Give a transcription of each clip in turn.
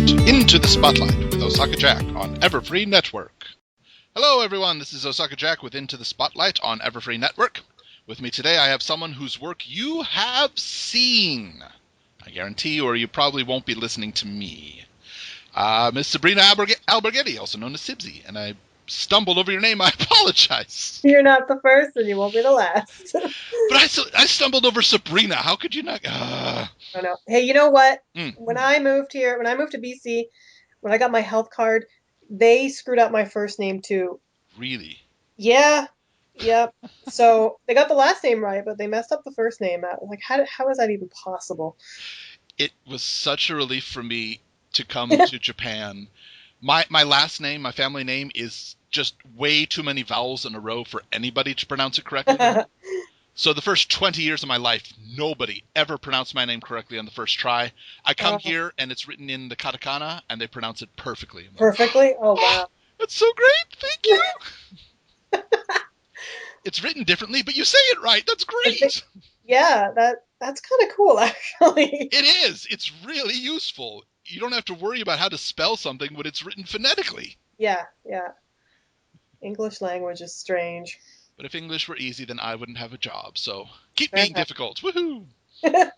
to Into the Spotlight with Osaka Jack on Everfree Network. Hello everyone, this is Osaka Jack with Into the Spotlight on Everfree Network. With me today I have someone whose work you have seen. I guarantee you, or you probably won't be listening to me. Miss Sabrina Alberghetti, also known as Sibsy, and I stumbled over your name, I apologize. You're not the first and you won't be the last. But I stumbled over Sabrina, how could you not... I don't know. Hey, you know what? When I moved to BC, when I got my health card, they screwed up my first name too. Really? Yeah. Yep. So they got the last name right, but they messed up the first name. Like, how is that even possible? It was such a relief for me to come to Japan. My last name, my family name, is just way too many vowels in a row for anybody to pronounce it correctly. So the first 20 years of my life, nobody ever pronounced my name correctly on the first try. I come here, and it's written in the katakana, and they pronounce it perfectly. Like, Perfectly? Oh, wow. That's so great. Thank you. It's written differently, but you say it right. That's great. Yeah, that's kind of cool, actually. It is. It's really useful. You don't have to worry about how to spell something when it's written phonetically. Yeah. English language is strange. But if English were easy, then I wouldn't have a job. So keep being difficult. Woohoo! Well,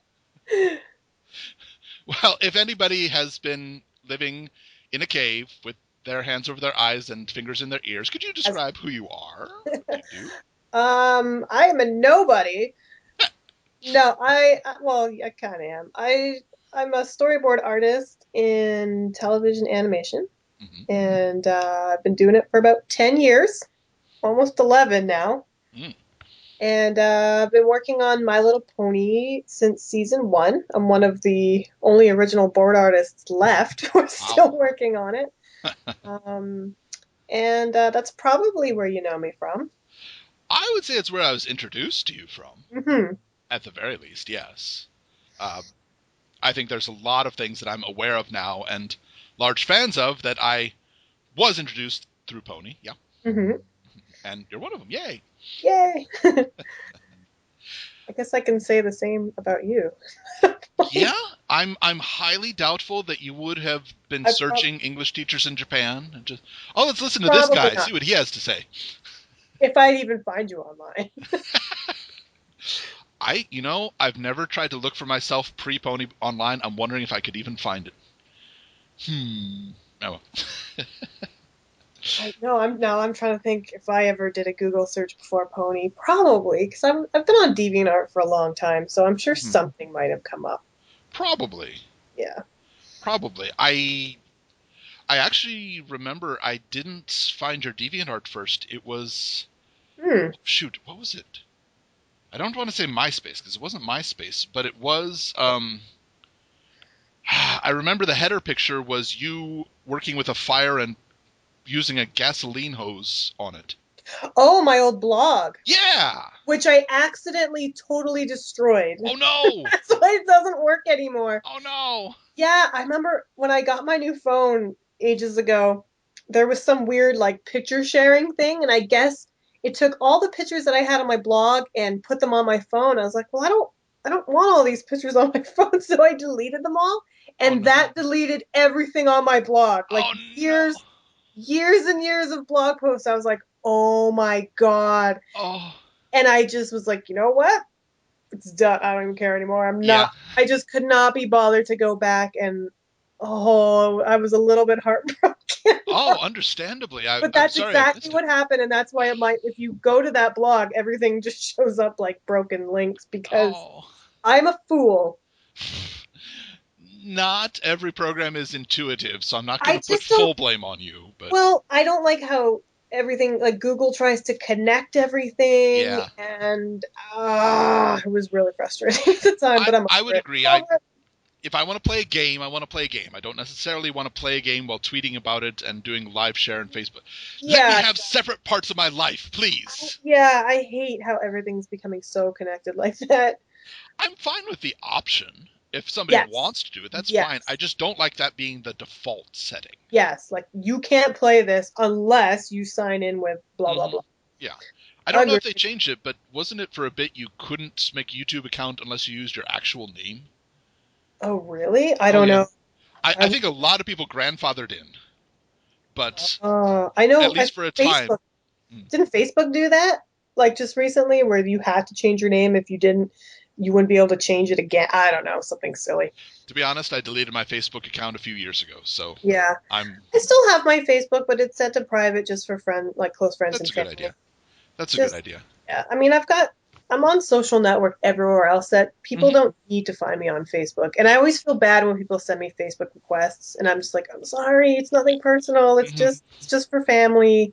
if anybody has been living in a cave with their hands over their eyes and fingers in their ears, could you describe who you are? What you do? I am a nobody. No, I kind of am. I'm a storyboard artist in television animation, and I've been doing it for about 10 years, almost 11 now. And I've been working on My Little Pony since season 1. I'm one of the only original board artists left. We're still working on it. And that's probably where you know me from. I would say it's where I was introduced to you from. At the very least, yes. I think there's a lot of things that I'm aware of now and large fans of that I was introduced through Pony, yeah. And you're one of them, yay! Yay! I guess I can say the same about you. Yeah, I'm highly doubtful that you would have been searching English teachers in Japan and just, let's listen to this guy, see what he has to say. If I'd even find you online. I've never tried to look for myself pre-Pony online. I'm wondering if I could even find it. Oh. I'm trying to think if I ever did a Google search before Pony. Probably, because I've been on DeviantArt for a long time, so I'm sure something might have come up. Probably. Yeah. Probably. I actually remember I didn't find your DeviantArt first. It was... Shoot, what was it? I don't want to say MySpace, because it wasn't MySpace, but it was... I remember the header picture was you working with a fire and using a gasoline hose on it. Oh, my old blog. Yeah! Which I accidentally totally destroyed. Oh, no! That's why it doesn't work anymore. Oh, no! Yeah, I remember when I got my new phone ages ago, there was some weird, picture sharing thing, and I guess it took all the pictures that I had on my blog and put them on my phone. I was like, well, I don't want all these pictures on my phone, so I deleted them all, and that deleted everything on my blog. Years and years of blog posts. I was like, oh my God. Oh. And I just was like, you know what? It's done. I don't even care anymore. I just could not be bothered to go back, and I was a little bit heartbroken. Oh, understandably. But that's exactly what happened, and that's why if you go to that blog, everything just shows up like broken links because I'm a fool. Not every program is intuitive, so I'm not going to put full blame on you. But well, I don't like how everything, Google tries to connect everything, and it was really frustrating at the time. But I would agree. If I want to play a game, I want to play a game. I don't necessarily want to play a game while tweeting about it and doing live share on Facebook. Let me have separate parts of my life, please. I hate how everything's becoming so connected like that. I'm fine with the option. If somebody wants to do it, that's fine. I just don't like that being the default setting. Yes, you can't play this unless you sign in with blah, blah, blah. Yeah. I don't know if they changed it, but wasn't it for a bit you couldn't make a YouTube account unless you used your actual name? Oh, really? I don't know. I think a lot of people grandfathered in, but I know. at least for a time. Facebook didn't Facebook do that? Like just recently, where you had to change your name. If you didn't, you wouldn't be able to change it again. I don't know, something silly. To be honest, I deleted my Facebook account a few years ago, so Yeah, I'm. I still have my Facebook, but it's set to private just for like close friends That's and a good family. idea. That's a good Just idea. yeah. I mean, I'm on social network everywhere else that people don't need to find me on Facebook. And I always feel bad when people send me Facebook requests, and I'm just like, I'm sorry, it's nothing personal. Mm-hmm. It's just for family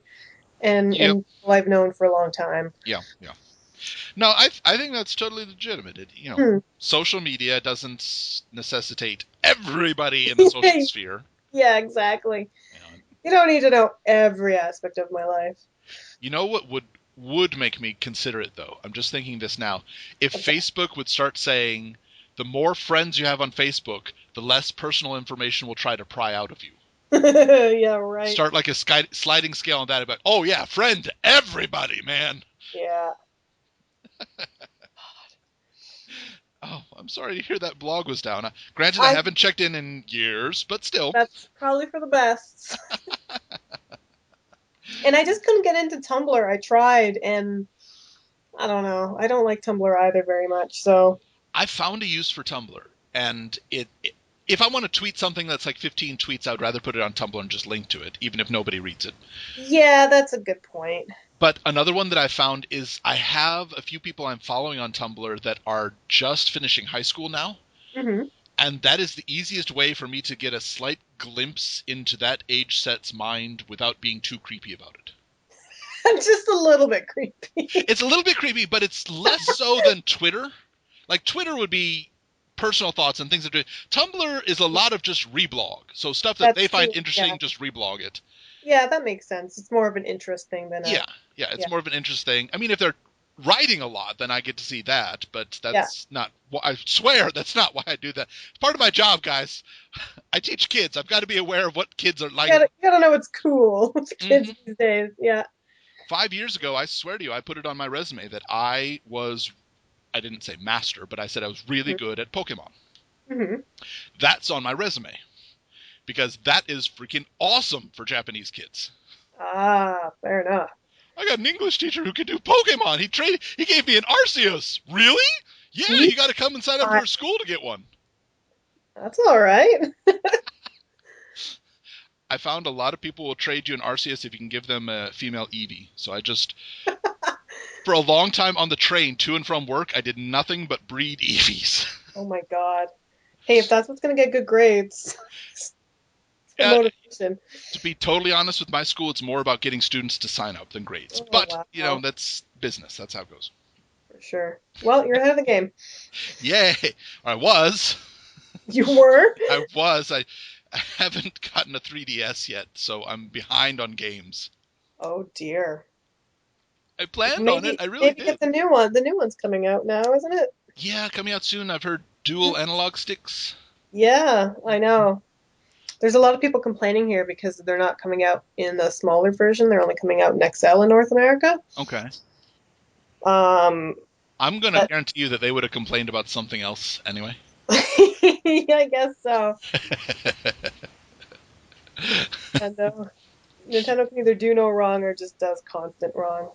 Yep. and people I've known for a long time. Yeah. Yeah. No, I think that's totally legitimate. Hmm. Social media doesn't necessitate everybody in the social sphere. Yeah, exactly. You know, You don't need to know every aspect of my life. you know what would make me consider it though? I'm just thinking this now. If What's that? Facebook would start saying the more friends you have on Facebook, the less personal information we'll try to pry out of you. Yeah, right. Start like a sliding scale on that. About oh yeah, friend everybody, man. Yeah. Oh, I'm sorry to hear that blog was down. Granted, I I haven't checked in years, but still. That's probably for the best. And I just couldn't get into Tumblr. I tried, and I don't know. I don't like Tumblr either very much. So I found a use for Tumblr, and if I want to tweet something that's like 15 tweets, I would rather put it on Tumblr and just link to it, even if nobody reads it. yeah, that's a good point. But another one that I found is I have a few people I'm following on Tumblr that are just finishing high school now, Hmm. and that is the easiest way for me to get a slight glimpse into that age set's mind without being too creepy about it. Just a little bit creepy. It's a little bit creepy, but it's less so than Twitter. Like Twitter would be personal thoughts and things that do. Tumblr is a lot of just reblog. So stuff that they That's find true. Yeah. interesting, just reblog it. Yeah, that makes sense. It's more of an interest thing than a Yeah, yeah, it's yeah. more of an interest thing. I mean, if they're writing a lot, then I get to see that. But Yeah. that's not. I swear that's not why I do that. It's part of my job, guys. I teach kids. I've got to be aware of what kids are like. You gotta know what's cool with the Hmm kids these days. Yeah. 5 years ago, I swear to you, I put it on my resume that I didn't say master, but I said I was really good at Pokemon. Hmm. That's on my resume because that is freaking awesome for Japanese kids. Ah, fair enough. I got an English teacher who could do Pokemon. He gave me an Arceus. Really? Yeah, Gee, you got to come and sign up for a school to get one. that's all right. I found a lot of people will trade you an Arceus if you can give them a female Eevee. So I just, for a long time on the train to and from work, I did nothing but breed Eevees. Oh my God. Hey, if that's what's gonna get good grades, it's the Yeah, motivation. to be totally honest with my school, it's more about getting students to sign up than grades. Oh But, wow, that's business. That's how it goes. for sure. Well, you're ahead of the game. Yay! I was. You were? I was. I haven't gotten a 3DS yet, so I'm behind on games. Oh dear. I planned on it. Maybe I really maybe get did. the new one. The new one's coming out now, isn't it? Yeah, coming out soon. I've heard dual analog sticks. Yeah, I know. There's a lot of people complaining here because they're not coming out in the smaller version. They're only coming out in XL in North America. Okay. Um, I'm going to but guarantee you that they would have complained about something else anyway. yeah, I guess so. Nintendo, Nintendo can either do no wrong or just does constant wrong.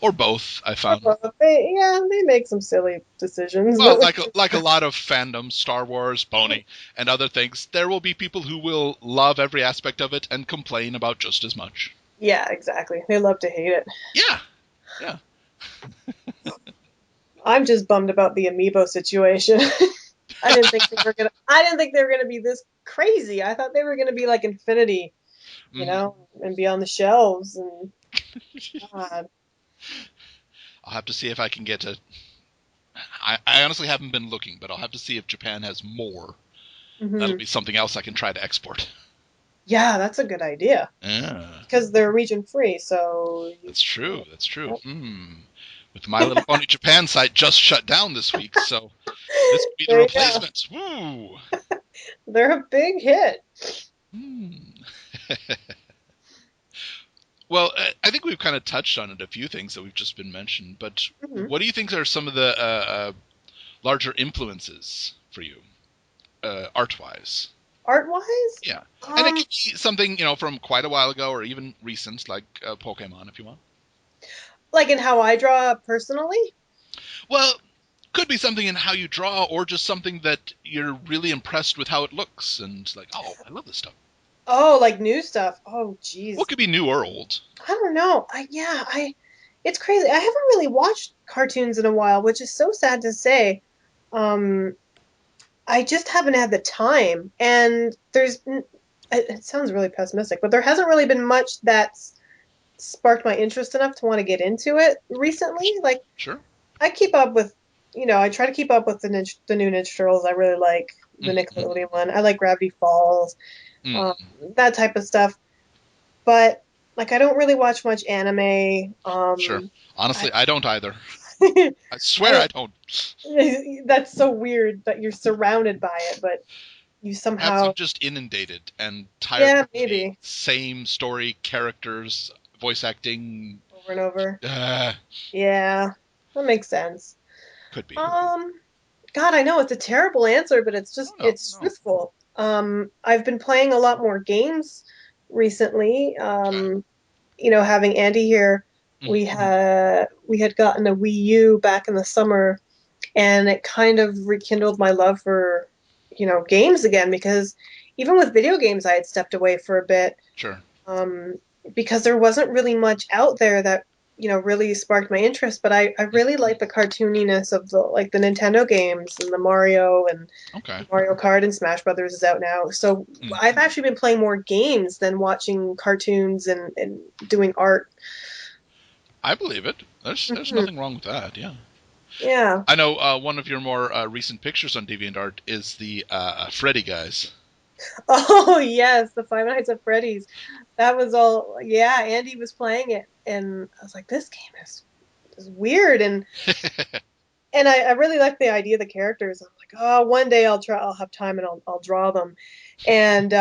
Or both, I Or found. both. They make some silly decisions, Well, but like a lot of fandoms, Star Wars, Pony, and other things, there will be people who will love every aspect of it and complain about just as much. yeah, exactly. They love to hate it. Yeah, yeah. I'm just bummed about the amiibo situation. I didn't think they were gonna be this crazy. I thought they were gonna be like Infinity, Mhm. and be on the shelves and God. I'll have to see if I can get a. I honestly haven't been looking, but I'll have to see if Japan has more. That'll Hmm. be something else I can try to export. Yeah, that's a good idea Yeah, because they're region free. So that's true. That's true. yep. With My Little Pony Japan site just shut down this week, so this could be the There you go. replacement. Woo! They're a big hit. Hmm. Well, I think we've kind of touched on it, a few things that we've just been mentioned, but Hmm. what do you think are some of the larger influences for you, art-wise? art-wise? Yeah. And it could be something, from quite a while ago or even recent, like Pokemon, if you want. Like in how I draw personally? Well, could be something in how you draw or just something that you're really impressed with how it looks and like, oh, I love this stuff. Oh, like new stuff. Oh, What geez. could be new or old? I don't know. It's crazy. I haven't really watched cartoons in a while, which is so sad to say. Um, I just haven't had the time, and it sounds really pessimistic, but there hasn't really been much that's sparked my interest enough to want to get into it recently. Like, Sure. I keep up with, I try to keep up with the new Ninja Turtles. I really like the Mm-hmm. Nickelodeon one. I like Gravity Falls, um, Mm. that type of stuff. But like, I don't really watch much anime. Sure. I, Honestly, I don't either. I swear I I don't. that's so weird that you're surrounded by it, but you Perhaps somehow, I'm just inundated and tired yeah, of the maybe same story, characters, voice acting. over and over. Uh, Yeah, that makes sense. could be. Um, God, I know it's a terrible answer, but Oh, no, it's no. truthful. I've been playing a lot more games recently. Okay. Having Andy here, Mhm. we had gotten a Wii U back in the summer, and it kind of rekindled my love for, games again, because even with video games, I had stepped away for a bit, Sure. um, because there wasn't really much out there that, really sparked my interest. But I really like the cartooniness of the Nintendo games and the Mario and Okay. Mario Kart, and Smash Brothers is out now. So Mm. I've actually been playing more games than watching cartoons and doing art. I believe it. There's Hmm. nothing wrong with that. Yeah. Yeah. I know one of your more recent pictures on DeviantArt is the Freddy guys. Oh yes, the Five Nights at Freddy's. That was all. Yeah, Andy was playing it, and I was like, "This game is weird," and I really like the idea of the characters. I'm like, "Oh, one day I'll try. I'll have time and I'll draw them," and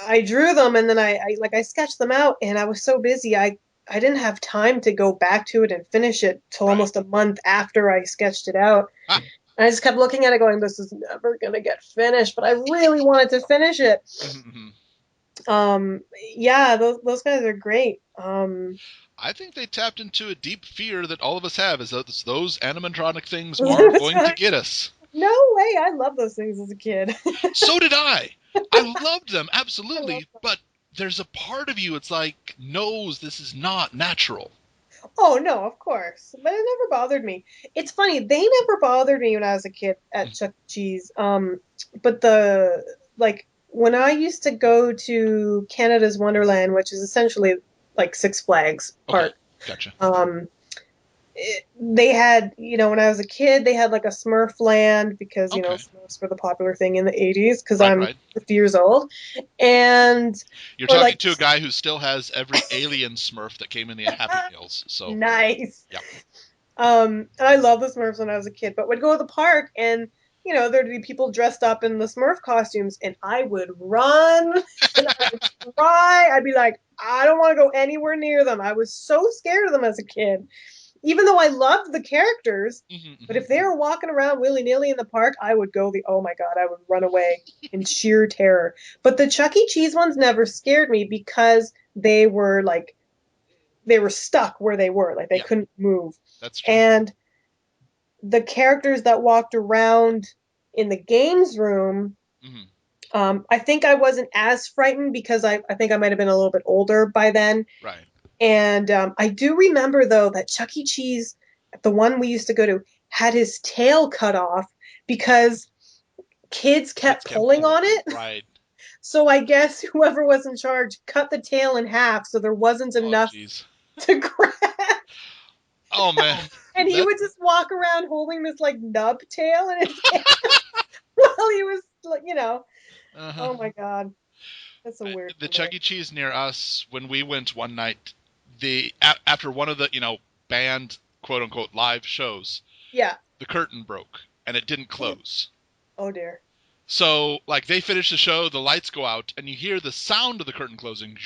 I drew them, and then I sketched them out, and I was so busy I didn't have time to go back to it and finish it till Right. almost a month after I sketched it out. Ah. And I just kept looking at it, going, "This is never gonna get finished," but I really wanted to finish it. Mm-hmm. Um, yeah, those guys are great. I think they tapped into a deep fear that all of us have, is that those animatronic things are going to No get us. way, I love those things as a kid. So did I. I loved them, I love absolutely, them. but there's a part of you, it's like, knows this is not natural. Oh no, of course, but it never bothered me. It's funny, they never bothered me when I was a kid at Chuck E. Cheese. But like when I used to go to Canada's Wonderland, which is essentially like Six Flags Okay, Park, gotcha. um, they had, when I was a kid, they had like a Smurf land because, Okay, Smurfs were the popular thing in the 80s because right, I'm right. 50 years old. And You're for talking like, to a guy who still has every alien Smurf that came in the Happy Meals, so, nice. yeah. And I love the Smurfs when I was a kid, but would go to the park and, there'd be people dressed up in the Smurf costumes, and I would run and I would cry. I'd be like, I don't want to go anywhere near them. I was so scared of them as a kid, even though I loved the characters. Mm-hmm, But if mm-hmm. they were walking around willy nilly in the park, I would go oh my God, I would run away in sheer terror. But the Chuck E. Cheese ones never scared me because they were stuck where they were, like they Yeah, couldn't move. that's true. And the characters that walked around in the games room, Mm-hmm. I think I wasn't as frightened because I think I might have been a little bit older by then. Right. And I do remember, though, that Chuck E. Cheese, the one we used to go to, had his tail cut off because kids Kids kept can pulling pull. on it. Right. So I guess whoever was in charge cut the tail in half so there wasn't Oh, enough jeez. to grab. Oh, man. And he That, would just walk around holding this like nub tail in his hand while he was like, uh-huh. oh my God, that's a weird The memory. Chuck E. Cheese near us, when we went one night, after one of the, banned, quote-unquote, live shows, Yeah. the curtain broke, and it didn't close. Oh dear. So, like, they finish the show, the lights go out, and you hear the sound of the curtain closing,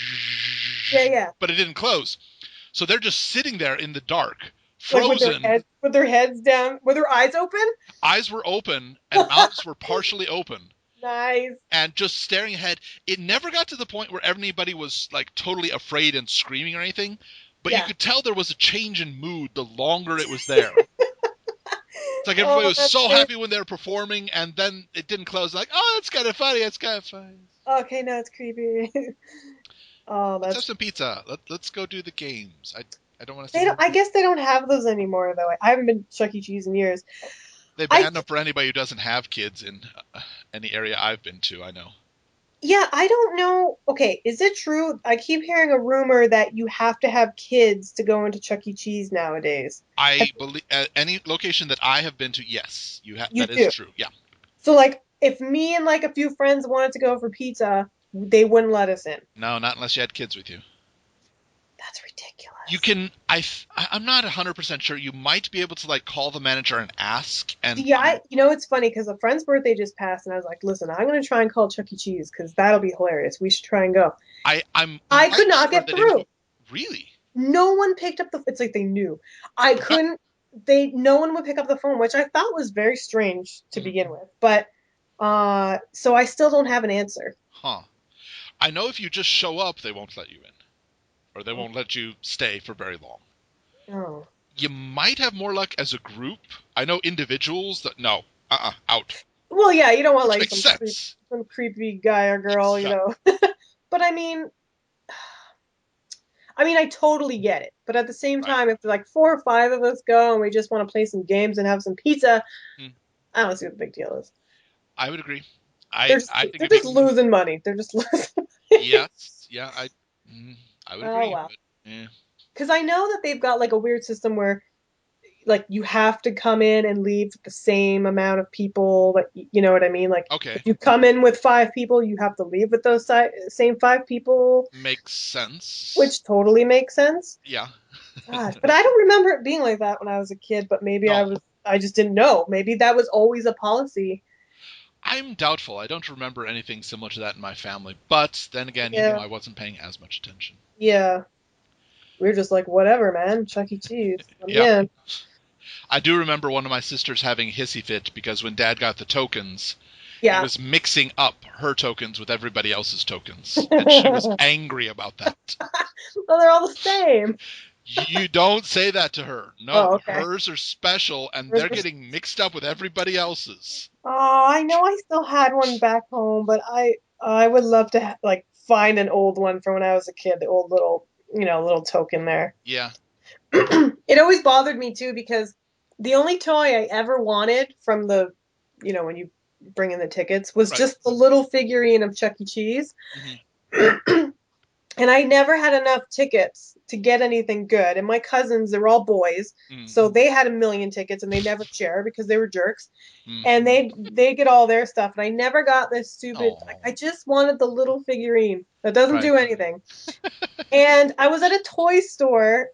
Yeah, yeah. but it didn't close. So they're just sitting there in the dark, Like frozen. with their heads down, with their eyes open. Eyes were open, and mouths were partially open. Nice. and just staring ahead. It never got to the point where anybody was like totally afraid and screaming or anything, but you Yeah. could tell there was a change in mood the longer it was there. It's like everybody Oh, was that's so great. happy when they were performing, and then it didn't close. Like, oh, that's kind of funny. That's kind of funny. Okay, no, it's creepy. Oh, Let's have that's some pizza. Let's go do the games. I don't want to they see don't. them. I guess they don't have those anymore though. I haven't been to Chuck E. Cheese in years. They I banned them for anybody who doesn't have kids in any area I've been to. I know. Yeah, I don't know. Okay, is it true? I keep hearing a rumor that you have to have kids to go into Chuck E. Cheese nowadays. I believe any location that I have been to, yes, you have. You That is do. true. Yeah. So like, if me and like a few friends wanted to go for pizza, they wouldn't let us in. No, not unless you had kids with you. That's You ridiculous. can. I'm not 100% sure. You might be able to like call the manager and ask. And Yeah, you know it's funny because a friend's birthday just passed, and I was like, "Listen, I'm gonna try and call Chuck E. Cheese because that'll be hilarious. We should try and go." I'm I quite could not sure get that if you through. really. No one picked up the. It's like they knew. I couldn't. No one would pick up the phone, which I thought was very strange to Mhm. begin with. But so I still don't have an answer. Huh. I know if you just show up, they won't let you in, or they Oh, won't let you stay for very long. oh. You might have more luck as a group. I know individuals that no, out. Well, yeah, you don't want Which like makes sense. some creepy guy or girl, you Yeah, know. But I mean, I totally get it. But at the same right. time, if like four or five of us go and we just want to play some games and have some pizza, Hmm. I don't see what the big deal is. I would agree. I think They're it'd be just losing money. They're just losing. yes, yeah. I would Oh agree. well. But yeah, Because I know that they've got like a weird system where like you have to come in and leave with the same amount of people. Like you know what I mean? Like if okay, you come in with five people, you have to leave with those same five people, makes sense. which totally makes sense. Yeah. Gosh, but I don't remember it being like that when I was a kid. But maybe No, I just didn't know. Maybe that was always a policy. I'm doubtful. I don't remember anything similar to that in my family. But then again, Yeah, I wasn't paying as much attention. yeah. We are just like whatever, man. Chuck E. Cheese, let me Yeah. in. I do remember one of my sisters having a hissy fit because when Dad got the tokens, he Yeah. was mixing up her tokens with everybody else's tokens, and she was angry about that. Well, they're all the same. You don't say that to her. Oh, No, okay. hers are special, and they're getting mixed up with everybody else's. Oh, I know I still had one back home, but I would love to like find an old one from when I was a kid, the old little, little token there. Yeah, It always bothered me too because the only toy I ever wanted from when you bring in the tickets was right. just the little figurine of Chuck E. Cheese. Hmm. And I never had enough tickets to get anything good. And my cousins, they're all boys, Mm. so they had a million tickets and they never share because they were jerks. Mm. And they get all their stuff, and I never got this stupid. I Oh, just wanted the little figurine that doesn't right. do anything. And I was at a toy store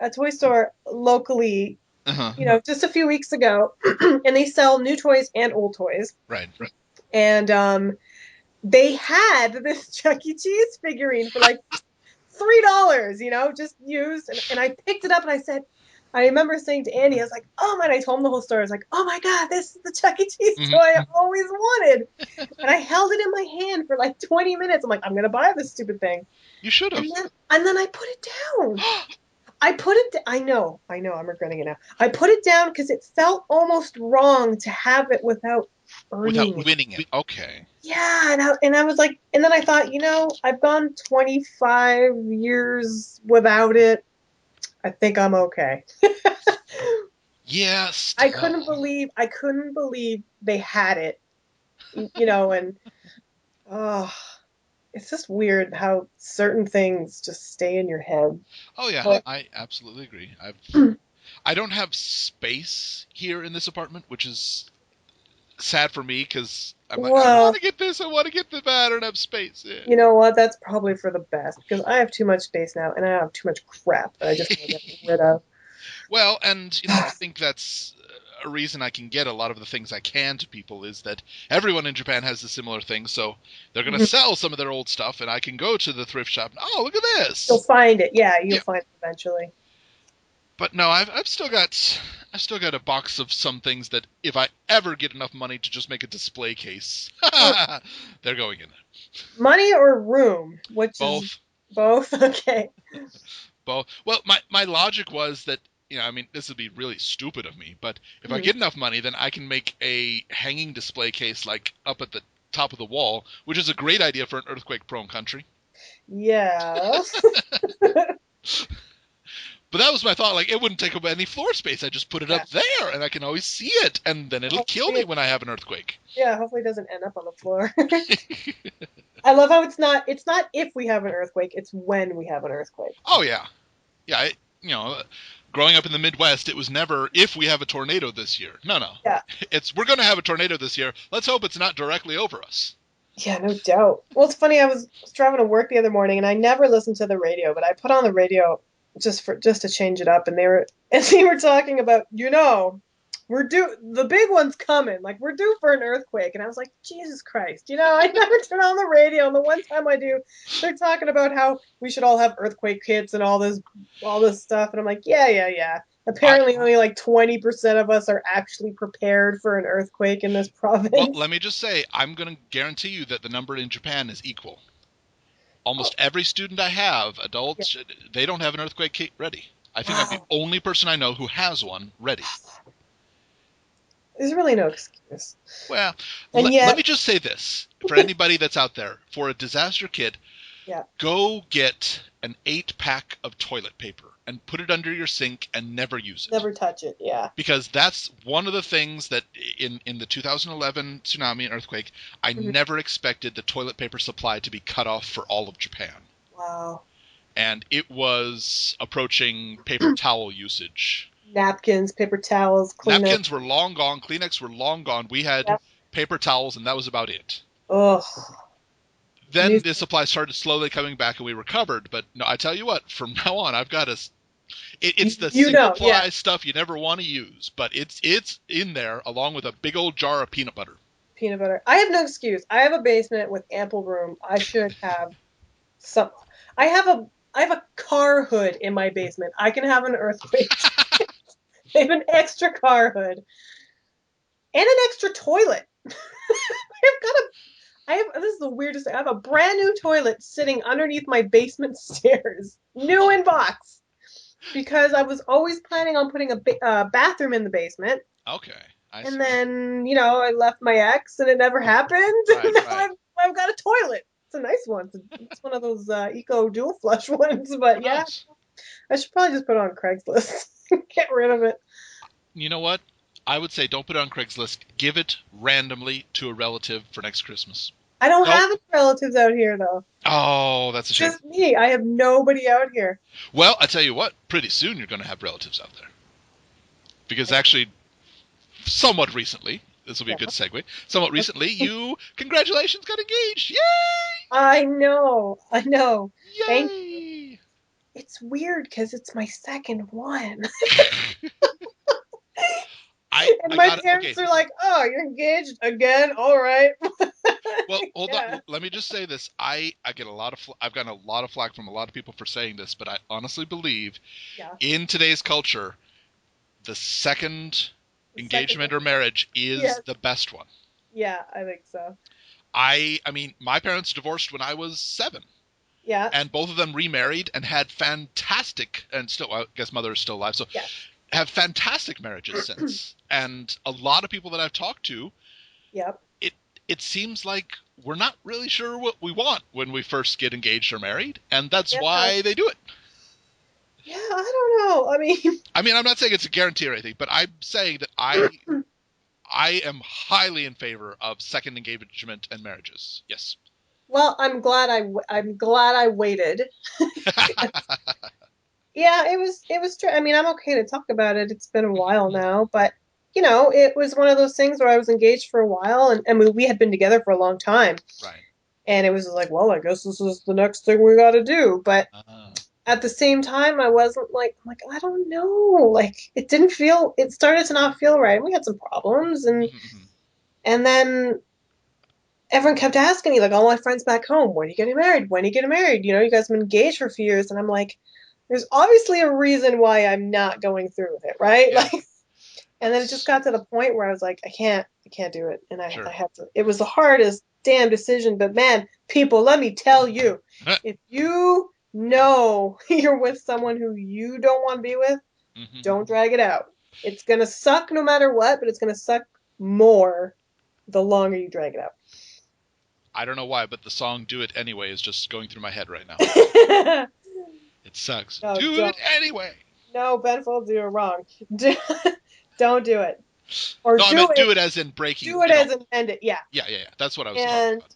locally, Uh-huh. just a few weeks ago, and they sell new toys and old toys. Right. And they had this Chuck E. Cheese figurine for like $3, just used. And I picked it up and I remember saying to Andy, I was like, oh man, I told him the whole story. I was like, oh my God, this is the Chuck E. Cheese toy Hmm. I always wanted. And I held it in my hand for like 20 minutes. I'm like, I'm going to buy this stupid thing. You should have. And then I put it down. I know, I'm regretting it now. I put it down because it felt almost wrong to have it without Without earning it. winning it. Okay. Yeah, and I was like, and then I thought, I've gone 25 years without it. I think I'm okay. Yeah, I still. couldn't believe they had it, and oh, it's just weird how certain things just stay in your head. Oh yeah, But I absolutely agree. I don't have space here in this apartment, which is sad for me because I'm like, I want well, to get this, I want to get that, but I don't have space. Yeah. you know what? That's probably for the best because I have too much space now, and I have too much crap that I just want to get rid of. Well, and I think that's a reason I can get a lot of the things I can to people is that everyone in Japan has a similar thing, so they're going to sell some of their old stuff, and I can go to the thrift shop and, oh, look at You'll this. find it. Yeah, you'll Yeah. find it eventually. But no, I've still got I still got a box of some things that if I ever get enough money to just make a display case, they're going in there. Money or room? Which is Both. both? Okay. Both. Well, my logic was that, I mean, this would be really stupid of me, but if I Mhm. get enough money, then I can make a hanging display case like up at the top of the wall, which is a great idea for an earthquake-prone country. Yes. But that was my thought. Like, it wouldn't take up any floor space. I just put it Yeah. up there, and I can always see it, and then it'll kill Hopefully me when I have an earthquake. yeah, hopefully it doesn't end up on the floor. I love how it's not if we have an earthquake, it's when we have an earthquake. Oh yeah, yeah. You know, growing up in the Midwest, it was never if we have a tornado this year. No, no. Yeah. It's we're going to have a tornado this year. Let's hope it's not directly over us. Yeah, no doubt. Well, it's funny, I was driving to work the other morning and I never listened to the radio, but I put on the radio just to change it up and they were talking about, we're due the big one's coming. Like we're due for an earthquake. And I was like, Jesus Christ, I never turn on the radio, and the one time I do, they're talking about how we should all have earthquake kits and all this stuff. And I'm like, yeah, yeah, yeah. I Apparently only like 20% of us are actually prepared for an earthquake in this Well, province. let me just say, I'm going to guarantee you that the number in Japan is equal. Almost every student I have, Yeah. adults, they don't have an earthquake kit ready. I think I'm the Wow. only person I know who has one ready. There's really no excuse. Well, And let me yet, just say this for anybody that's out there: for a disaster kit, yeah, go get an 8-pack of toilet paper and put it under your sink and never use it. never touch it. Yeah. Because that's one of the things that in the 2011 tsunami and earthquake, I Mhm. never expected the toilet paper supply to be cut off for all of Japan. Wow. And it was approaching paper towel usage. Napkins, paper towels, Kleenex. Napkins were long gone, Kleenex were long gone. We had Yep. paper towels, and that was about it. Ugh. Then News- the supply started slowly coming back, and we recovered. But no, I tell you what, from now on, I've got it's the single Yeah, ply stuff you never want to use, but it's in there along with a big old jar of peanut butter. peanut butter. I have no excuse. I have a basement with ample room. I should have some. I have a I have a car hood in my basement. I can have an earthquake. I have an extra car hood and an extra toilet. I've got a this is the weirdest thing. I have a brand new toilet sitting underneath my basement stairs, new in box, because I was always planning on putting a bathroom in the basement. Okay, I And see. then, I left my ex and it never happened. Right, Now right. I've got a toilet. It's a nice one. It's one of those eco dual flush ones. Oh, But yeah, nice. I should probably just put it on Craigslist. Get rid of it. You know what? I would say don't put it on Craigslist. Give it randomly to a relative for next Christmas. I don't Nope. have any relatives out here, though. Oh, that's a shame. Just me. I have nobody out here. Well, I tell you what, pretty soon you're going to have relatives out there. Because actually, somewhat recently, this will be a good Yeah. segue, somewhat recently, congratulations, got engaged. I know. I know. Thank. Yay! It's weird because it's my second one. Yay! I And my got it. parents Okay. are like, "Oh, you're engaged again? All right." Well, hold Yeah. on. Let me just say this. I get a lot of I've gotten a lot of flack from a lot of people for saying this, but I honestly believe Yeah. in today's culture, the second The engagement second. or marriage is Yes. the best one. Yeah, I think so. I mean, my parents divorced when I was 7, Yeah. and both of them remarried and had fantastic, and still, I guess mother is still alive, so Yes. have fantastic marriages since. And a lot of people that I've talked to, Yep. it seems like we're not really sure what we want when we first get engaged or married, and that's Yeah. why they do it. Yeah, I don't know. I mean, I mean, I'm not saying it's a guarantee or anything, but I'm saying that I am highly in favor of second engagement and marriages. Yes. well, I'm glad I waited. Yeah, it was true. I mean, I'm okay to talk about it. It's been a while now, but it was one of those things where I was engaged for a while, and we had been together for a long time, Right. and it was like, well, I guess this is the next thing we got to do. But at the same time, I wasn't like, I don't know. Like, it started to not feel right. We had some problems, and then everyone kept asking me, like all my friends back home, when are you getting married? When are you getting married? You guys have been engaged for a few years. And I'm like, there's obviously a reason why I'm not going through with it, right? Yeah. Like, And then it just got to the point where I was like, I can't do it. And I Sure. had to, it was the hardest damn decision. But man, people, let me tell you, if you know you're with someone who you don't want to be with, don't drag it out. It's going to suck no matter what, but it's going to suck more the longer you drag it out. I don't know why, but the song "Do It Anyway" is just going through my head right now. It sucks. No, Do it anyway. No, Ben Folds, you're wrong. Don't do it. Or no, I do meant it. do it as in breaking. Do it as in end it. Yeah. Yeah. That's what I was talking And about.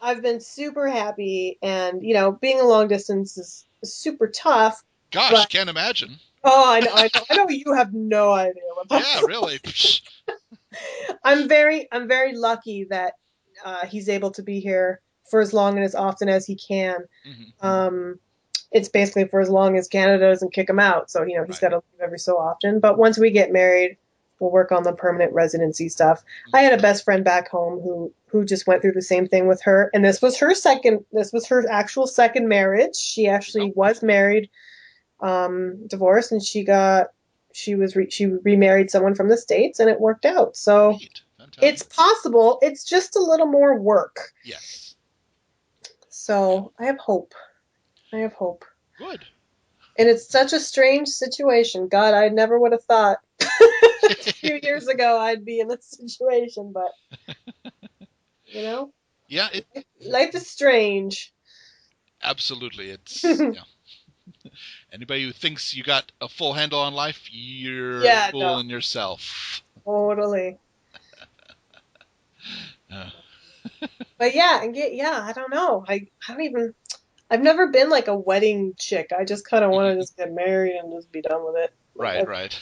I've been super happy, and being a long distance is super tough. Gosh, but, can't imagine. Oh, I know you have no idea what that's Yeah, really. I'm very lucky that he's able to be here for as long and as often as he can. It's basically for as long as Canada doesn't kick him out. So, he's got to leave every so often. But once we get married, we'll work on the permanent residency stuff. I had a best friend back home who just went through the same thing with her. And this was her actual second marriage. She actually was married, divorced, and she remarried someone from the States, and it worked out. So it's possible. It's just a little more work. Yes. So I have hope. Good. And it's such a strange situation. God, I never would have thought a few years ago I'd be in this situation, but Yeah, life is strange. Absolutely, it's Anybody who thinks you got a full handle on life, you're fooling yourself. Totally. But I don't know. I don't even. I've never been like a wedding chick. I just kind of want to just get married and just be done with it. Right.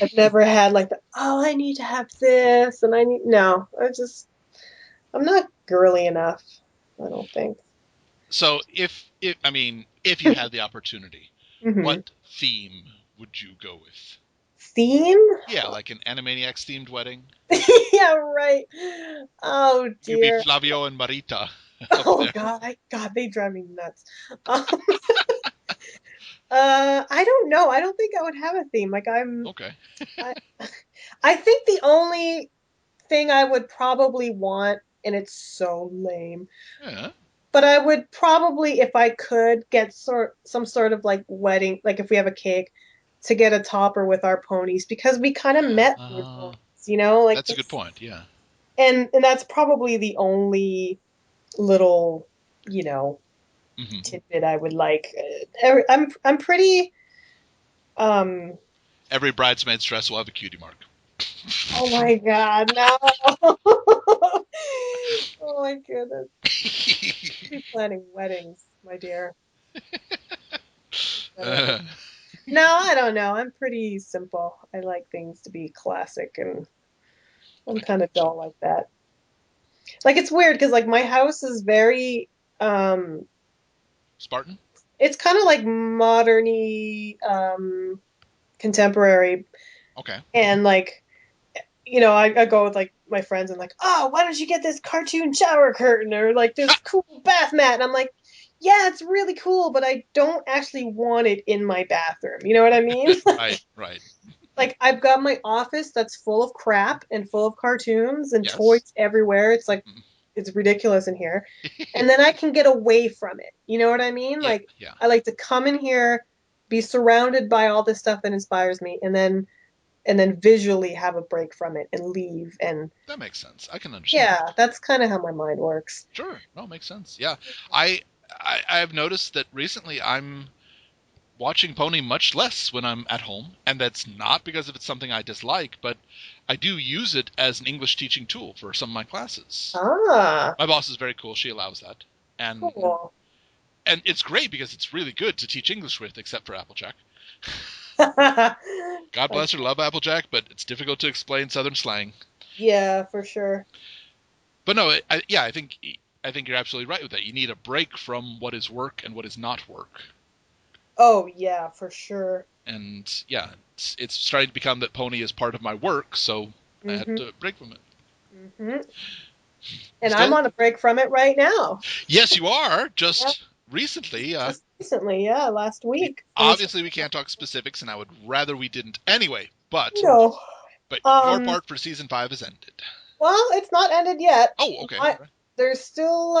I've never had like I need to have this and no. I'm not girly enough. I don't think. So if you had the opportunity, what theme would you go with? Theme? Yeah, like an Animaniacs themed wedding. Yeah, right. Oh dear. You'd be Flavio and Marita. Oh God, they drive me nuts. I don't know. I don't think I would have a theme. Like okay. I think the only thing I would probably want, and it's so lame. Yeah. But I would probably, if I could, get some sort of like wedding, like if we have a cake, to get a topper with our ponies, because we kind of met through ponies, like that's a good point. Yeah. And that's probably the only little, tidbit I would like. I'm pretty. Every bridesmaid's dress will have a cutie mark. Oh my God, no! Oh my goodness. Be planning weddings, my dear. No, I don't know. I'm pretty simple. I like things to be classic, and I'm kind of dull like that. Like it's weird because like my house is very Spartan. It's kind of like moderny, contemporary. Okay. And like, I go with like my friends and like, oh, why don't you get this cartoon shower curtain or like this cool bath mat? And I'm like, yeah, it's really cool, but I don't actually want it in my bathroom. You know what I mean? Right. Like I've got my office that's full of crap and full of cartoons and toys everywhere. It's like it's ridiculous in here. And then I can get away from it. You know what I mean? I like to come in here, be surrounded by all this stuff that inspires me, and then visually have a break from it and leave. And that makes sense. I can understand. Yeah, that's kind of how my mind works. Sure. No, makes sense. Yeah. I've noticed that recently I'm watching Pony much less when I'm at home, and that's not because if it's something I dislike, but I do use it as an English teaching tool for some of my classes. Ah. My boss is very cool. She allows that. And cool. And it's great because it's really good to teach English with, except for Applejack. God bless her, love Applejack, but it's difficult to explain Southern slang. Yeah, for sure. But no, I think you're absolutely right with that. You need a break from what is work and what is not work. Oh yeah, for sure. And yeah, it's starting to become that Pony is part of my work, so I had to break from it. And I'm on a break from it right now. Yes, you are. Just recently. Just recently, last week. Obviously, we can't talk specifics, and I would rather we didn't anyway. But no. But your Um, part for season 5 has ended. well, it's not ended yet. Oh, okay. There's still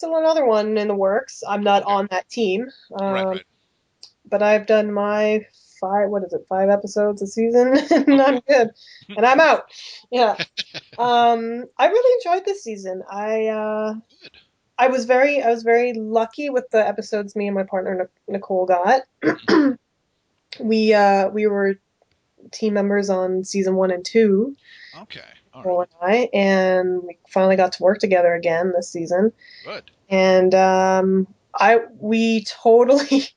another one in the works. I'm not Okay. on that team. Right. But I've done my what is it, 5 episodes a season, and I'm Okay. good. And I'm out. Yeah. I really enjoyed this season. Good. I was very lucky with the episodes me and my partner Nicole got. We were team members on season 1 and 2, Okay. All Nicole right. and I, and we finally got to work together again this season. Good. And I we totally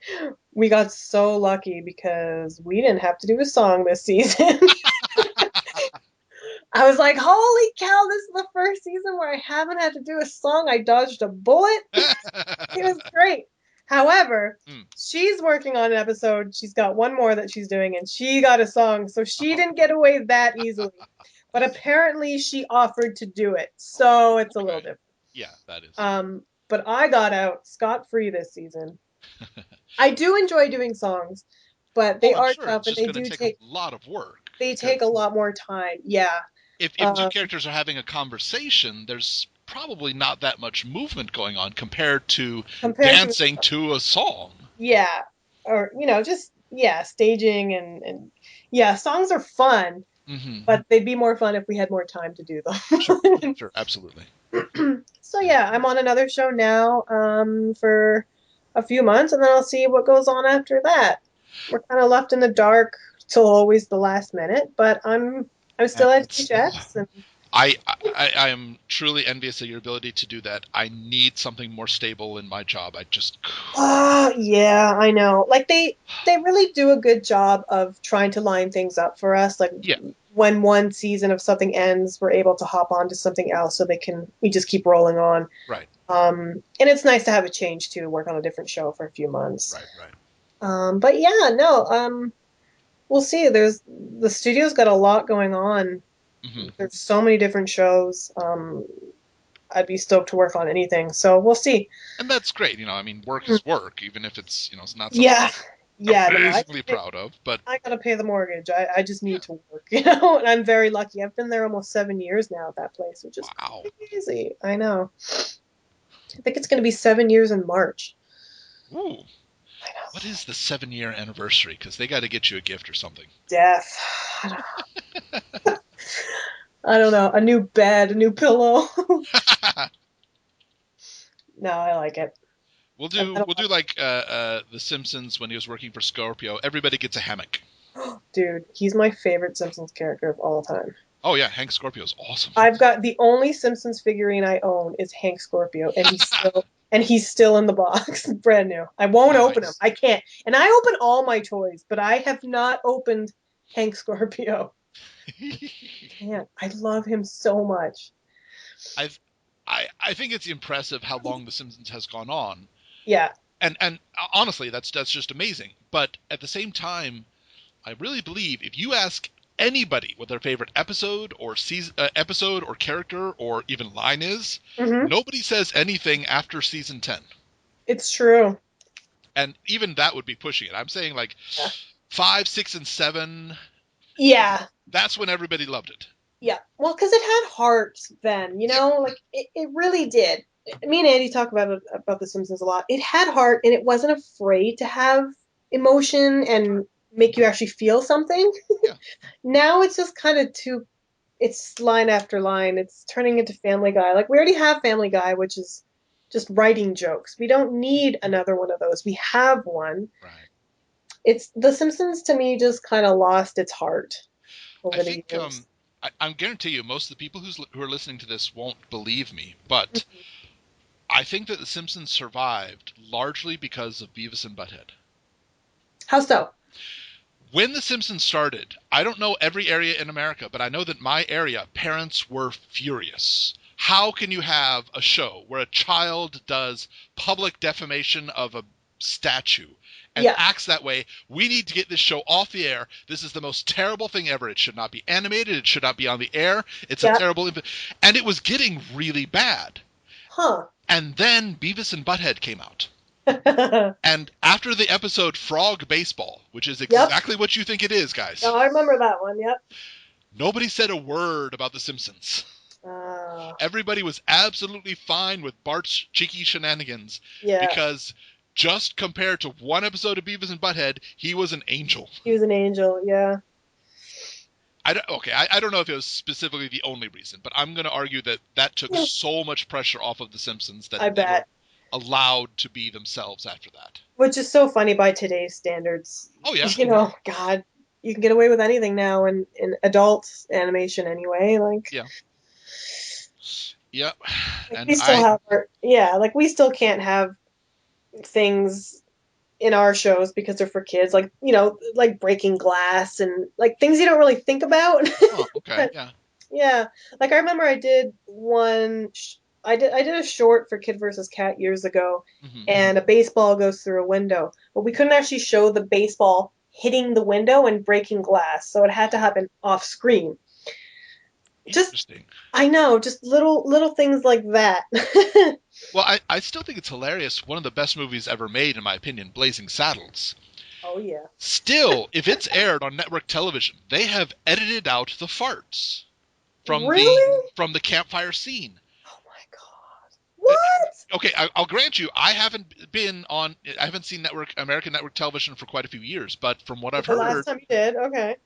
we got so lucky because we didn't have to do a song this season. I was like, holy cow, this is the first season where I haven't had to do a song. I dodged a bullet. It was great. However, she's working on an episode. She's got one more that she's doing, and she got a song, so she didn't get away that easily. But apparently she offered to do it, so it's a little different. Yeah, that is. But I got out scot-free this season. I do enjoy doing songs, but they I'm are sure tough, it's and just going to take a lot of work. they take a lot more time. Yeah. If two characters are having a conversation, there's probably not that much movement going on compared to dancing to a song. Yeah. Or, just, staging and yeah, songs are fun, but they'd be more fun if we had more time to do them. Sure, absolutely. So yeah, I'm on another show now for a few months, and then I'll see what goes on after that. We're kind of left in the dark till always the last minute, but I'm still at HX. And I am truly envious of your ability to do that. I need something more stable in my job. I just yeah, I know. Like they really do a good job of trying to line things up for us. Like when one season of something ends, we're able to hop on to something else, so we just keep rolling on. Right. And it's nice to have a change too, work on a different show for a few months. Right. But yeah, no. We'll see. The studio's got a lot going on. There's so many different shows. I'd be stoked to work on anything. So we'll see. And that's great. I mean, work is work, even if it's it's not something I'm amazingly proud of. But I gotta pay the mortgage. I just need to work, and I'm very lucky. I've been there almost 7 years now at that place, which is crazy. I know. I think it's going to be 7 years in March. Ooh. What is the 7-year anniversary? Because they got to get you a gift or something. Death. I don't know. A new bed, a new pillow. No, I like it. We'll do like The Simpsons when he was working for Scorpio. Everybody gets a hammock. Dude, he's my favorite Simpsons character of all time. Oh yeah, Hank Scorpio is awesome. I've got the only Simpsons figurine I own is Hank Scorpio, and he's still in the box, brand new. I won't open him. I can't. And I open all my toys, but I have not opened Hank Scorpio. Man, I love him so much. I think it's impressive how long The Simpsons has gone on. Yeah. And honestly, that's just amazing. But at the same time, I really believe if you ask anybody what their favorite episode or character or even line is, nobody says anything after season 10. It's true. And even that would be pushing it. I'm saying like 5, 6, and 7. Yeah. That's when everybody loved it. Yeah. Well, because it had heart then, like it really did. Me and Andy talk about The Simpsons a lot. It had heart, and it wasn't afraid to have emotion and make you actually feel something. Yeah. Now it's just kind of it's line after line. It's turning into Family Guy. Like we already have Family Guy, which is just writing jokes. We don't need another one of those. We have one. Right. It's The Simpsons to me just kind of lost its heart over the years. I guarantee you, most of the people who are listening to this won't believe me, but I think that The Simpsons survived largely because of Beavis and Butthead. How so? When The Simpsons started, I don't know every area in America, but I know that my area, parents were furious. How can you have a show where a child does public defamation of a statue and acts that way? We need to get this show off the air. This is the most terrible thing ever. It should not be animated. It should not be on the air. It's a terrible... And it was getting really bad. Huh. And then Beavis and Butthead came out. And after the episode Frog Baseball, which is exactly what you think it is, guys. No, I remember that one, Nobody said a word about The Simpsons. Uh, Everybody was absolutely fine with Bart's cheeky shenanigans yeah, because just compared to one episode of Beavis and Butthead, he was an angel. he was an angel. Yeah. I don't know if it was specifically the only reason, but I'm going to argue that took Yeah, so much pressure off of The Simpsons that I they were bet. allowed to be themselves after that. Which is so funny by today's standards. Oh, yeah. God, you can get away with anything now in adult animation anyway. Yeah. Yeah. Like And we still have like we still can't have things in our shows because they're for kids, like like breaking glass and like things you don't really think about. oh, okay. But Yeah. yeah, like I remember I did I did a short for Kid versus Cat years ago, Hmm. and a baseball goes through a window, but we couldn't actually show the baseball hitting the window and breaking glass, so it had to happen off screen. Just Interesting. I know, just little things like that. Well, I still think it's hilarious. One of the best movies ever made, in my opinion, Blazing Saddles. Oh yeah. Still, if it's aired on network television, they have edited out the farts from the Really? from the campfire scene. Oh my God. What? Okay, I'll grant you, I haven't seen American network television for quite a few years, but from what I've But the last heard, time you did, okay.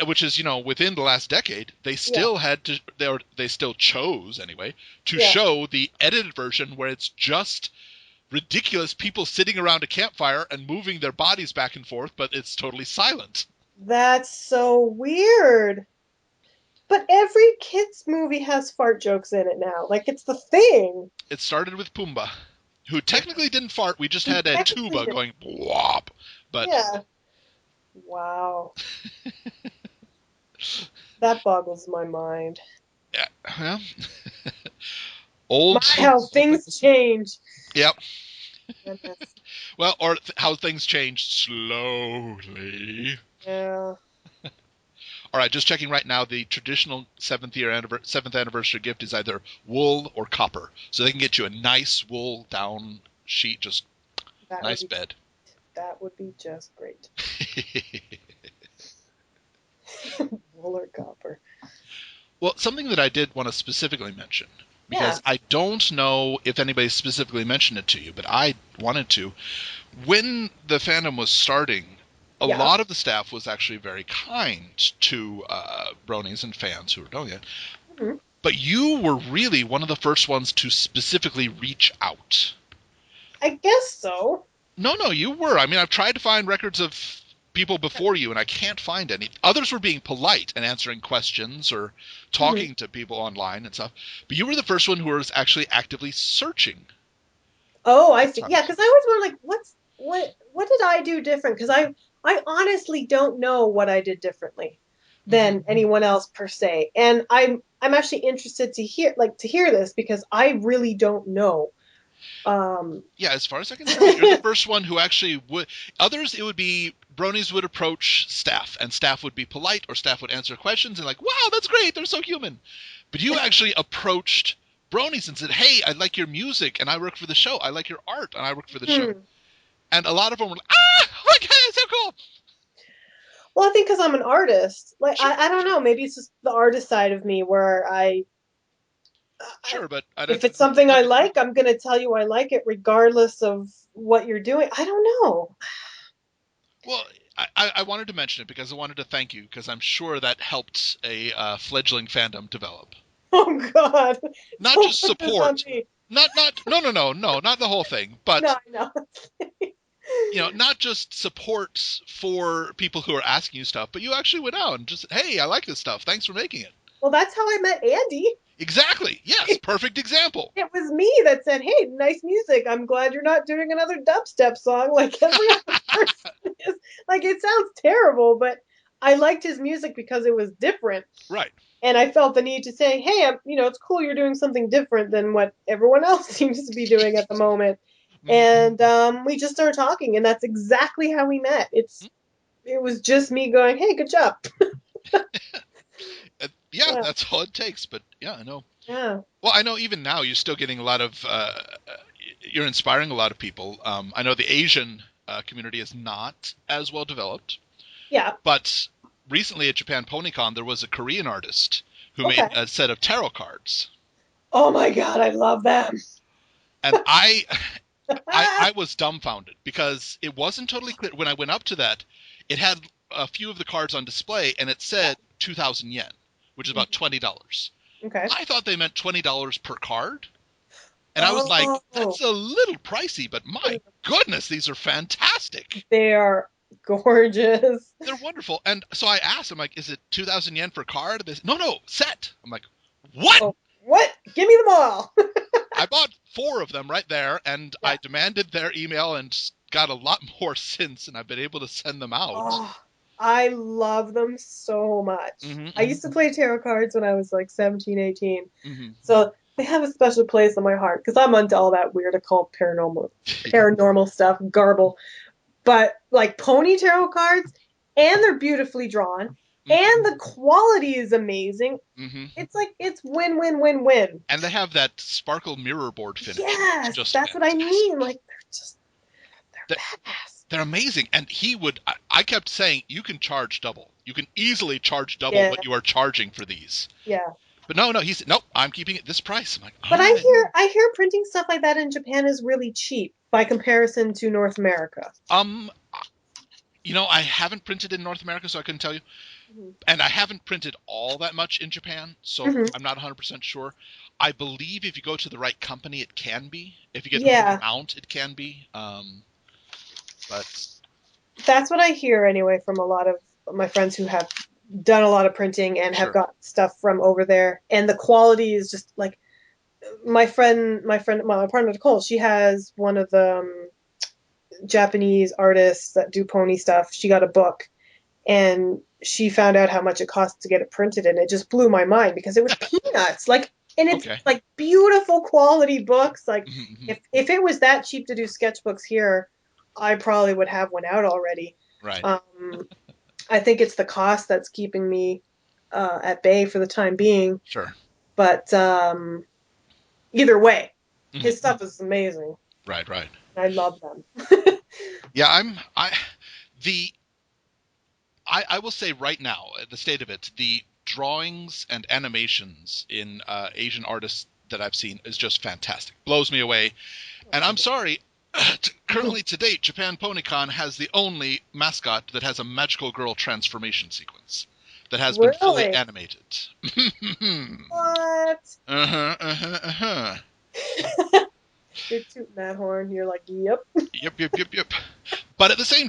which is within the last decade, they Yeah. still had to, they still chose anyway to Yeah. show the edited version where it's just ridiculous people sitting around a campfire and moving their bodies back and forth, but it's totally silent. That's so weird. But every kids movie has fart jokes in it now. Like it's the thing. It started with Pumbaa, who technically didn't fart. We just had a Technically tuba did. going whop. But Yeah. Wow. That boggles my mind. yeah, well, My, old how things things. change. Yep. Goodness. Well, or how things change slowly. Yeah. All right, just checking right now. The traditional seventh anniversary gift is either wool or copper, so they can get you a nice wool down sheet, just That would nice be bed. that would be just great. Wool or copper. Well, something that I did want to specifically mention, Yeah. because I don't know if anybody specifically mentioned it to you, but I wanted to. When the fandom was starting, a Yeah. lot of the staff was actually very kind to bronies and fans who were doing it. Hmm. But you were really one of the first ones to specifically reach out. I guess so. No, you were. I mean, I've tried to find records of people before you, and I can't find any. Others were being polite and answering questions or Hmm. talking to people online and stuff. But you were the first one who was actually actively searching. Oh, I see. Yeah, Times. because I always wonder, like, what did I do different? Because I honestly don't know what I did differently Hmm. than anyone else per se, and I'm actually interested to hear this because I really don't know. Um, Yeah, as far as I can tell, you're the first one who actually would. Others, it would be bronies would approach staff, and staff would be polite, or staff would answer questions and like, "Wow, that's great, they're so human." But you actually approached bronies and said, "Hey, I like your music, and I work for the show. I like your art, and I work for the show." hmm. And a lot of them were like, "Ah, oh my god, it's so cool." Well, I think because I'm an artist, like Sure, I don't sure, know, maybe it's just the artist side of me where I sure, but I don't. if it's something I like, I'm gonna tell you I like it regardless of what you're doing. I don't know. Well, I wanted to mention it because I wanted to thank you because I'm sure that helped a fledgling fandom develop. Oh God, Not don't just put this on support, me. not no, not the whole thing, No, but I know. not just support for people who are asking you stuff, but you actually went out and just, hey, I like this stuff. Thanks for making it. Well, that's how I met Andy. Exactly. Yes. Perfect example. It was me that said, "Hey, nice music. I'm glad you're not doing another dubstep song like every other person is." Like it sounds terrible, but I liked his music because it was different, Right. and I felt the need to say, "Hey, it's cool you're doing something different than what everyone else seems to be doing at the moment." Hmm. And we just started talking, and that's exactly how we met. It was just me going, "Hey, good job." Yeah, Yeah, that's all it takes. But yeah, I know. yeah, Well, I know even now you're still getting a lot of, you're inspiring a lot of people. I know the Asian community is not as well developed, yeah. but recently at Japan PonyCon, there was a Korean artist who made Okay. a set of tarot cards. Oh my God, I love them. And I was dumbfounded because it wasn't totally clear. When I went up to that, it had a few of the cards on display, and it said 2,000 yen, which is about $20. Okay. I thought they meant $20 per card. And I was like, Oh, that's a little pricey, but my goodness, these are fantastic. they are gorgeous. They're wonderful. And so I asked, I'm like, is it 2,000 yen per card? They said, no, set. I'm like, what? Oh, what? Give me them all. I bought 4 of them right there, and Yeah. I demanded their email and got a lot more since, and I've been able to send them out. Oh, I love them so much. I used to play tarot cards when I was like 17, 18. Mm-hmm. So they have a special place in my heart because I'm into all that weird occult paranormal stuff, garble. But like pony tarot cards, and they're beautifully drawn, and the quality is amazing. Mm-hmm. It's win win win win. And they have that sparkle mirror board finish. Yes, just that's fantastic. what I mean. Like they're badass. They're amazing. And I kept saying, you can charge double. You can easily charge double Yeah. what you are charging for these. Yeah. But no, he said, nope, I'm keeping it this price. I'm like, But I hear printing stuff like that in Japan is really cheap by comparison to North America. I haven't printed in North America, so I couldn't tell you. Mm-hmm. And I haven't printed all that much in Japan, so I'm not 100% sure. I believe if you go to the right company, it can be. If you get the right amount, it can be. But that's what I hear anyway from a lot of my friends who have done a lot of printing and have got stuff from over there, and the quality is just like my partner Nicole. She has one of the Japanese artists that do pony stuff. She got a book, and she found out how much it costs to get it printed, and it just blew my mind because it was peanuts. Like, and it's like beautiful quality books. Like, if it was that cheap to do sketchbooks here, I probably would have one out already. Right. I think it's the cost that's keeping me at bay for the time being. Sure. But either way, his stuff is amazing. Right. I love them. Yeah, I will say right now, the state of it, the drawings and animations in Asian artists that I've seen is just fantastic. Blows me away. And I'm sorry, currently to date, Japan PonyCon has the only mascot that has a magical girl transformation sequence that has been fully animated. What? Uh-huh. You're tooting that horn. You're like, yep. Yep. But at the same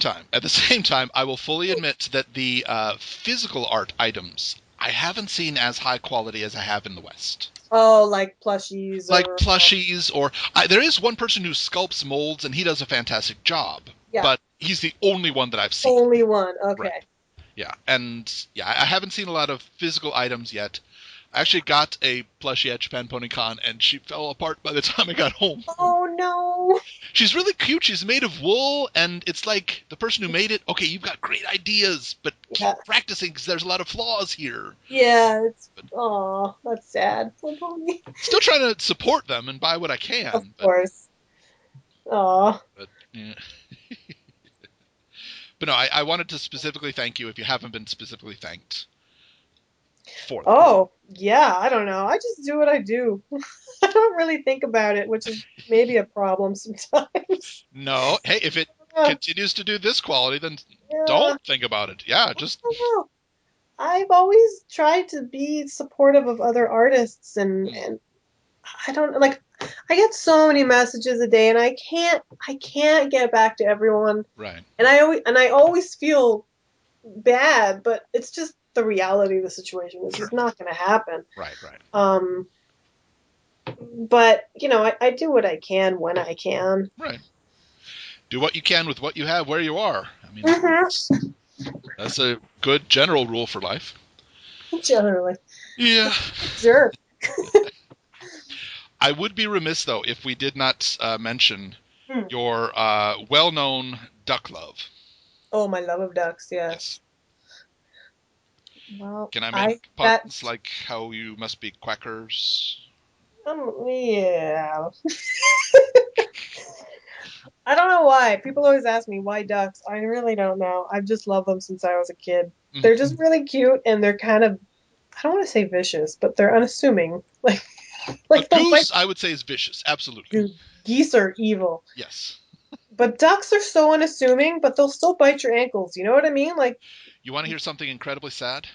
time, I will fully admit that the physical art items I haven't seen as high quality as I have in the West. Oh, like plushies. Or there is one person who sculpts molds, and he does a fantastic job. Yeah. But he's the only one that I've seen. Only one, okay. Right. Yeah, and I haven't seen a lot of physical items yet. I actually got a plushie at Japan PonyCon, and she fell apart by the time I got home. Oh, no. She's really cute. She's made of wool, and it's like the person who made it, okay, you've got great ideas, but keep practicing because there's a lot of flaws here. Yeah, that's sad. Still trying to support them and buy what I can. Of course. Aw. But, yeah. But no, I wanted to specifically thank you if you haven't been specifically thanked for that. Oh, yeah, I don't know. I just do what I do. I don't really think about it, which is maybe a problem sometimes. No, hey, if it continues to do this quality, then don't think about it. Yeah, just... I don't know. I've always tried to be supportive of other artists, and I don't like. I get so many messages a day, and I can't get back to everyone. Right. And I always feel bad, but it's just the reality of the situation. It's just not going to happen. Right. But I do what I can when I can. Right. Do what you can with what you have where you are. I mean, that's a good general rule for life. Generally. Yeah. Sure. I would be remiss, though, if we did not mention your well-known duck love. Oh, my love of ducks, yes. Well, can I make puns like how you must be quackers? Yeah. I don't know why. People always ask me, why ducks? I really don't know. I've just loved them since I was a kid. They're just really cute, and they're kind of, I don't want to say vicious, but they're unassuming. A Like the white goose, I would say, is vicious. Absolutely. geese are evil. Yes. But ducks are so unassuming, but they'll still bite your ankles. You know what I mean? Like, You want to hear something incredibly sad?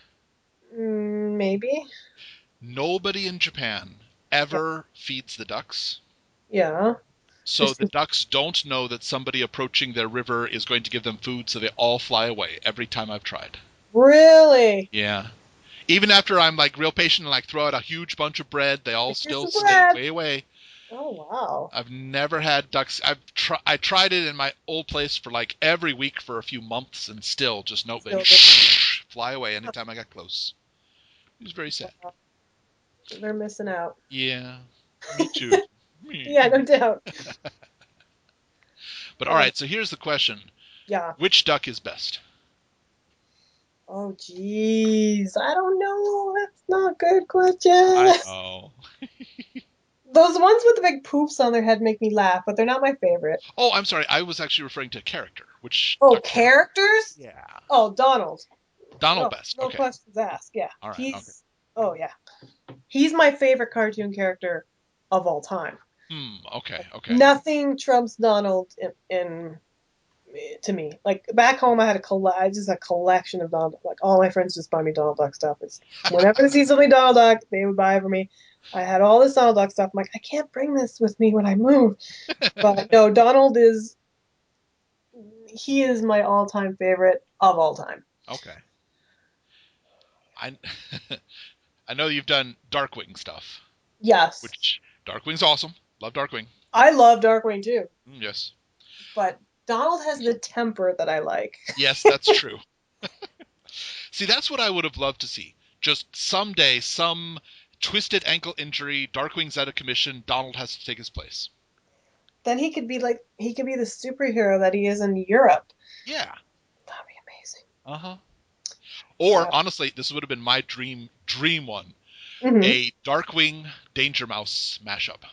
maybe. Nobody in Japan ever feeds the ducks. Yeah. So the ducks don't know that somebody approaching their river is going to give them food, so they all fly away every time I've tried. Really? Yeah. Even after I'm like real patient and like throw out a huge bunch of bread, they all Here's still the stay bread. way away. Oh, wow. I've never had ducks. I tried it in my old place for like every week for a few months, and still just nope, they fly away anytime I got close. It was very sad. Wow. They're missing out. Yeah, me too. Yeah, no doubt. But all right, so here's the question: Yeah. which duck is best? Oh, jeez. I don't know. That's not a good I question. know. Those ones with the big poofs on their head make me laugh, but they're not my favorite. Oh, I'm sorry. I was actually referring to character. Which Oh, duck character? characters? Yeah, Oh, Donald. Donald No, best. no Okay. questions asked. Yeah. All right. Okay. Oh, yeah. He's my favorite cartoon character of all time. Okay. Okay. Nothing trumps Donald in to me. Like back home, I just a collection of Donald. Like all my friends just buy me Donald Duck stuff. It's whenever they see something Donald Duck, they would buy it for me. I had all this Donald Duck stuff. I'm like, I can't bring this with me when I move. But no, he is my all-time favorite of all time. Okay. I I know you've done Darkwing stuff, Yes, which Darkwing's awesome. Love Darkwing. I love Darkwing too, Yes. but Donald has the temper that I like. Yes, that's true. See, that's what I would have loved to see. Just someday, some twisted ankle injury, Darkwing's out of commission, Donald has to take his place. Then he could be the superhero that he is in Europe. Yeah. That'd be amazing. Uh-huh. Or Yeah. honestly, this would have been my dream one. Hmm. A Darkwing Danger Mouse mashup.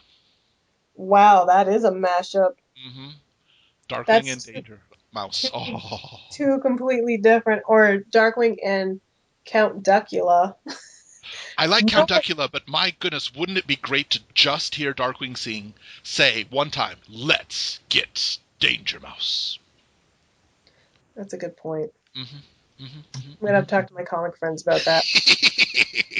Wow, that is a mashup. Mm-hmm. Darkwing and That's Danger Mouse. two, Oh. two completely different, or Darkwing and Count Duckula. I like No, Count Duckula, but my goodness, wouldn't it be great to just hear Darkwing say one time, "Let's get Danger Mouse." that's a good point. Mm-hmm. Mm-hmm. I'm gonna have to talk to my comic friends about that. Mm-hmm.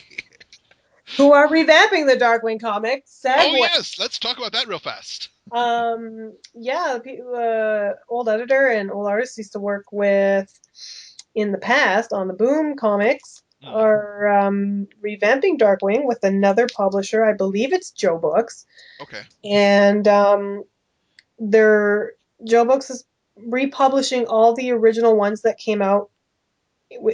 Who are revamping the Darkwing comic? Oh Segue. yes, let's talk about that real fast. Yeah, old editor and old artist used to work with in the past on the Boom comics are revamping Darkwing with another publisher. I believe it's Joe Books, Okay. and their Joe Books is republishing all the original ones that came out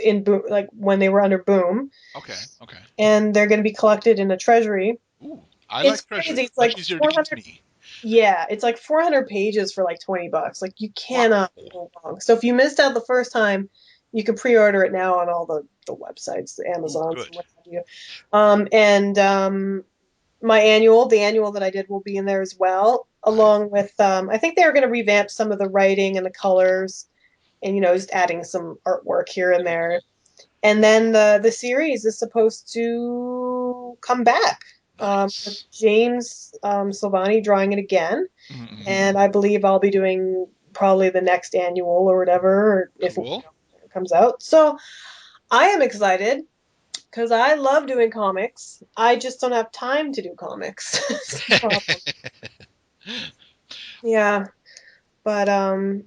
in Boom, like when they were under Boom, Okay. Okay. and they're going to be collected in a treasury. Ooh, I It's like crazy. Treasury. It's Much like easier to get to 400. me. Yeah, it's like 400 pages for like $20. Like you Wow. cannot go wrong. So if you missed out the first time, you can pre-order it now on all the websites, the Ooh, Amazons and good. what have you. The annual that I did will be in there as well, Nice. along with I think they were going to revamp some of the writing and the colors, and just adding some artwork here and there. And then the series is supposed to come back with Nice. James Silvani drawing it again, Mm-hmm. and I believe I'll be doing probably the next annual or whatever, or if Cool. it comes out. So I am excited because I love doing comics. I just don't have time to do comics. It's the problem. Yeah, but Ooh,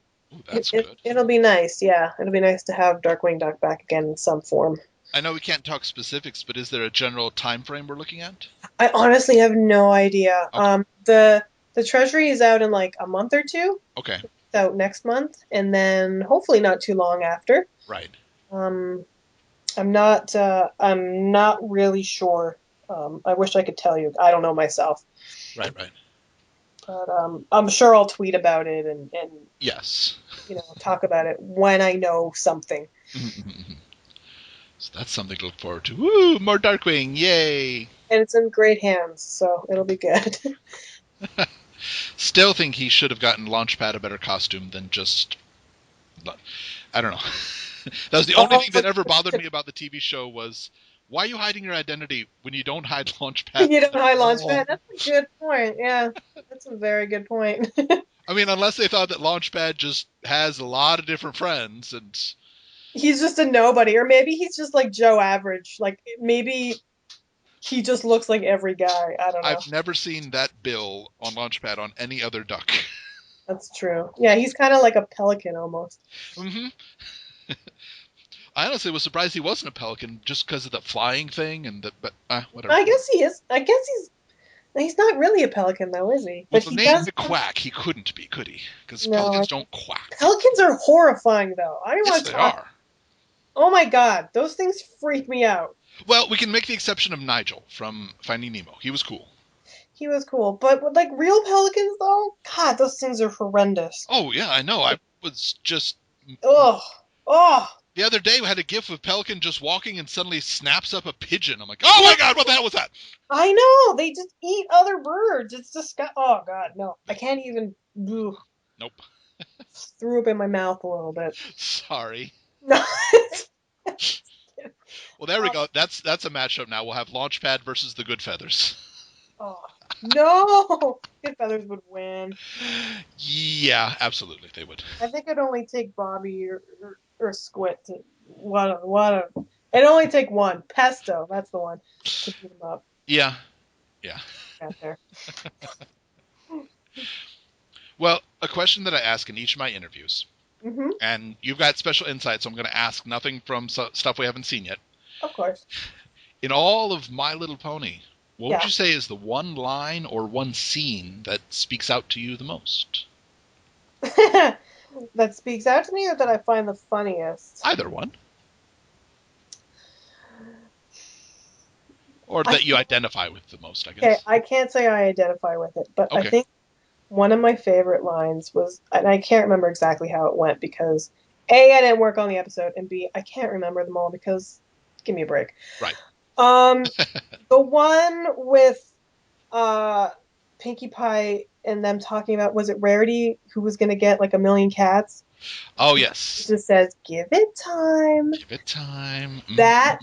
that's it good. it'll be nice. Yeah, it'll be nice to have Darkwing Duck back again in some form. I know we can't talk specifics, but is there a general time frame we're looking at? I honestly have no idea. Okay. The Treasury is out in like a month or two. Okay. It's out next month, and then hopefully not too long after. Right. Um, I'm not really sure. I wish I could tell you. I don't know myself, Right. Right. but I'm sure I'll tweet about it and Yes. talk about it when I know something. So that's something to look forward to. Woo! More Darkwing! Yay! And it's in great hands, so it'll be good. Still think he should have gotten Launchpad a better costume than just. I don't know. That was the only thing that ever bothered me about the TV show was, why are you hiding your identity when you don't hide Launchpad? You don't hide Launchpad. That's a good point. Yeah, that's a very good point. I mean, unless they thought that Launchpad just has a lot of different friends, and He's just a nobody, or maybe he's just like Joe Average. Like maybe he just looks like every guy. I don't know. I've never seen that bill on Launchpad on any other duck. That's true. Yeah, he's kind of like a pelican almost. Mm-hmm. I honestly was surprised he wasn't a pelican just because of the flying thing and but whatever. I guess he is. I guess he's not really a pelican though, is he? With But the he name does. the quack, he couldn't be, could he? Because No, pelicans don't quack. Pelicans are horrifying though. I don't Yes, want they to talk. are. Oh my god, those things freak me out. Well, we can make the exception of Nigel from Finding Nemo. He was cool. He was cool, but with, like real pelicans though, God, those things are horrendous. Oh yeah, I know. I was just Ugh, oh. the other day we had a gif of Pelican just walking and suddenly snaps up a pigeon. I'm like, oh my god, what the hell was that? I know they just eat other birds. It's disgusting. Oh god, no, I can't even. Ugh. Nope. Threw up in my mouth a little bit. Sorry. No. Well, there we go. That's a matchup now. We'll have Launchpad versus the Good Feathers. Oh no! Good Feathers would win. Yeah, absolutely, they would. I think it'd only take Bobby or Squid to what. It'd only take one. Pesto, that's the one to beat him up. Yeah. Out there. Well, a question that I ask in each of my interviews, and you've got special insight, so I'm going to ask nothing from stuff we haven't seen yet. Of course. In all of My Little Pony, what would you say is the one line or one scene that speaks out to you the most? That speaks out to me, or that I find the funniest? Either one. Or that you identify with the most, I guess. Okay, I can't say I identify with it, but I think one of my favorite lines was, and I can't remember exactly how it went because A, I didn't work on the episode, and B, I can't remember them all because, give me a break. Right. The one with Pinkie Pie and them talking about, was it Rarity who was going to get like 1,000,000 cats? Oh, yes. It just says, give it time. Give it time. Mm-hmm. That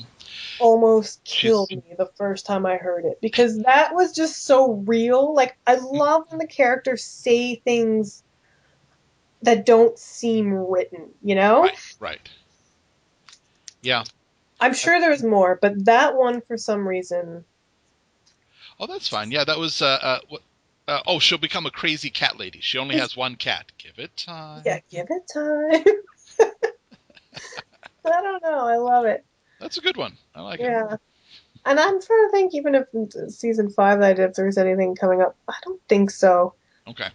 almost killed me the first time I heard it because that was just so real. Like, I love when the characters say things that don't seem written, you know? Right. Yeah. I'm sure there's more, but that one for some reason. Oh, that's fine. Yeah, that was she'll become a crazy cat lady. She only has one cat. Give it time. Yeah, give it time. I don't know. I love it. That's a good one. I like it. Yeah. And I'm trying to think, even if season 5 that I did, if there's anything coming up. I don't think so. Okay.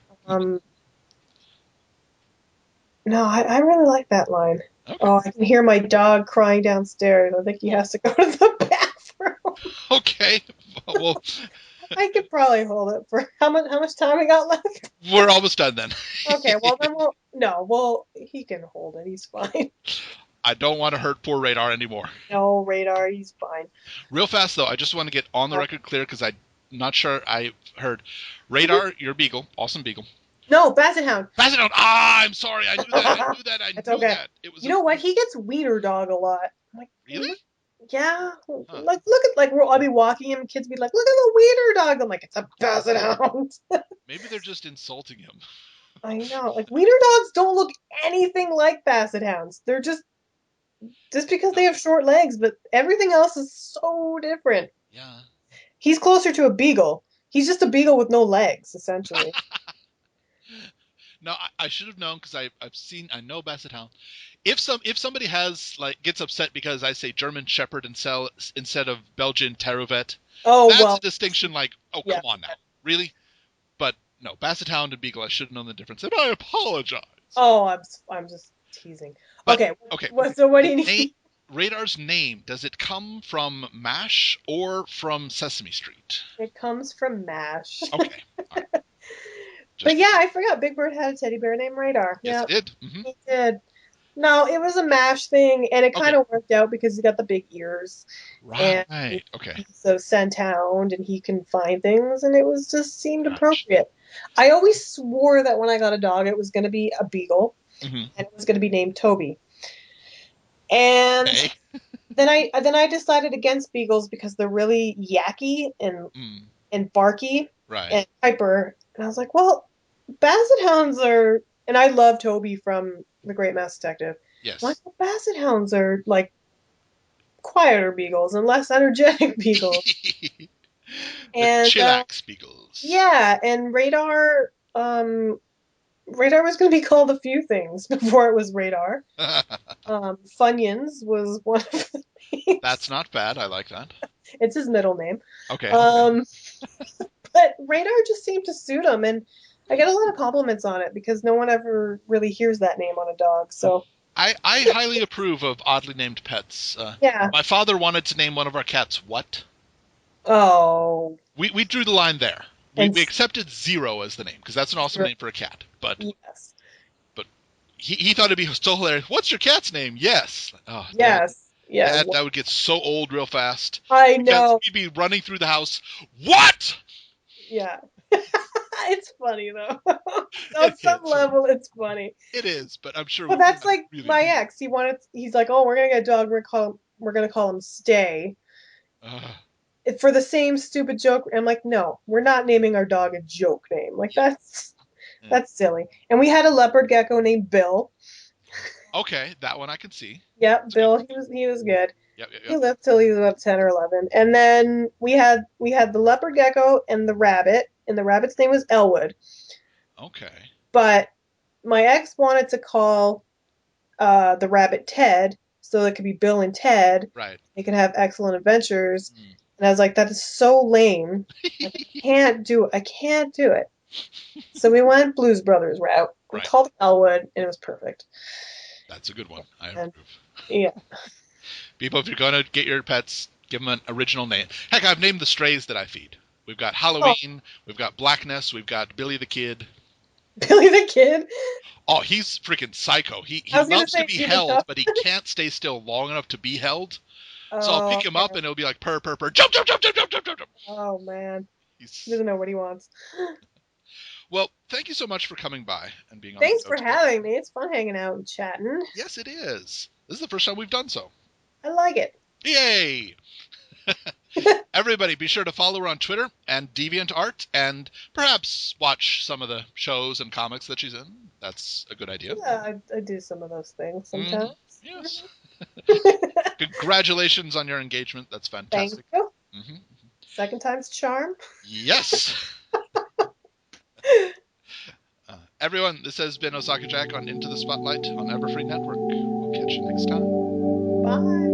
No, I really like that line. Okay. Oh, I can hear my dog crying downstairs. I think he has to go to the bathroom. Okay. Well, I could probably hold it for how much time we got left? We're almost done then. Okay, well then he can hold it. He's fine. I don't want to hurt poor Radar anymore. No, Radar, he's fine. Real fast though, I just want to get on the record clear because I'm not sure I heard. Radar, you're a beagle, awesome beagle. No, Basset Hound. Basset Hound. I'm sorry. I knew that. I knew that. It was. You know what? He gets Wiener Dog a lot. I'm like, really? Yeah. Huh. Like, look at I'll be walking him, and kids be like, "Look at the Wiener Dog." I'm like, it's a Basset Hound. Maybe they're just insulting him. I know. Like, Wiener Dogs don't look anything like Basset Hounds. They're just because they have short legs, but everything else is so different. Yeah. He's closer to a beagle. He's just a beagle with no legs, essentially. No, I should have known because I know Basset Hound. If somebody gets upset because I say German Shepherd instead of Belgian Terrouvet, that's a distinction. Like, come on now, really? But no, Basset Hound and Beagle, I should have known the difference, and I apologize. Oh, I'm just teasing. But, okay. So what do you need? Radar's name, does it come from MASH or from Sesame Street? It comes from MASH. Okay. All right. But yeah, I forgot Big Bird had a teddy bear named Radar. Yes, it did. Mm-hmm. He did. No, it was a MASH thing, and it kind of worked out because he's got the big ears. Right. Okay. He's a scenthound, and he can find things, and it was just seemed appropriate. I always swore that when I got a dog, it was going to be a beagle, and it was going to be named Toby. And Okay. then I decided against beagles because they're really yacky and barky Right. and hyper. And I was like, well, basset hounds are, and I love Toby from The Great Mouse Detective. I'm like, Yes. well, basset hounds are like quieter beagles and less energetic beagles. The And chillax beagles. yeah, and Radar was going to be called a few things before it was Radar. Funyuns was one of the That's names. not bad. I like that. It's his middle name. Okay. Okay. Um, but Radar just seemed to suit him, and I get a lot of compliments on it because no one ever really hears that name on a dog. So I highly approve of oddly named pets. yeah. My father wanted to name one of our cats what? Oh, We drew the line there. and We accepted Zero as the name because that's an awesome name for a cat. yes, But he thought it'd be so hilarious. What's your cat's name? Yes. Oh, yes, yeah. that would get so old real fast I because know. we'd be running through the house. What? Yeah. It's funny though. On It some is. level, it's funny. It is, but I'm sure But we that's like really. my ex. He's like, oh, we're gonna get a dog. We're gonna call him Stay Uh, for the same stupid joke. I'm like, no, we're not naming our dog a joke name. Like yeah. Yeah. that's silly. And we had a leopard gecko named Bill. Okay, that one I can see. Yep, That's a good Bill. one. He was good. Yep, yep, He yep. lived till he was about 10 or 11. And then we had the leopard gecko and the rabbit, and the rabbit's name was Elwood. Okay. But my ex wanted to call the rabbit Ted, so it could be Bill and Ted. Right. They could have excellent adventures. Mm. And I was like, that is so lame. Like, I can't do it. I can't do it. So we went Blues Brothers route. We Right. called it Elwood, and it was perfect. That's a good one. I And approve. yeah, People, if you're going to get your pets, give them an original name. Heck, I've named the strays that I feed. We've got oh, Halloween, we've got Blackness, we've got Billy the Kid. Billy the Kid. Oh, he's freaking psycho. He I was gonna loves to say, be do you even held, know? but he can't stay still long enough to be held. So I'll Oh, pick him up okay. and it'll be like purr, purr, purr, jump, jump, jump, jump, jump, jump, jump, jump. Oh man, he He's doesn't know what he wants. well. Thank you so much for coming by and being on the Thanks show for today. having me. It's fun hanging out and chatting. Yes, it is. This is the first time we've done so. I like it. Yay! Everybody, be sure to follow her on Twitter and DeviantArt, and perhaps watch some of the shows and comics that she's in. That's a good idea. Yeah, I do some of those things Mm-hmm. sometimes. Yes. Congratulations on your engagement. That's Thank fantastic. you. Mm-hmm. Second time's charm. Yes. Everyone, this has been Osaka Jack on Into the Spotlight on Everfree Network. We'll catch you next time. Bye.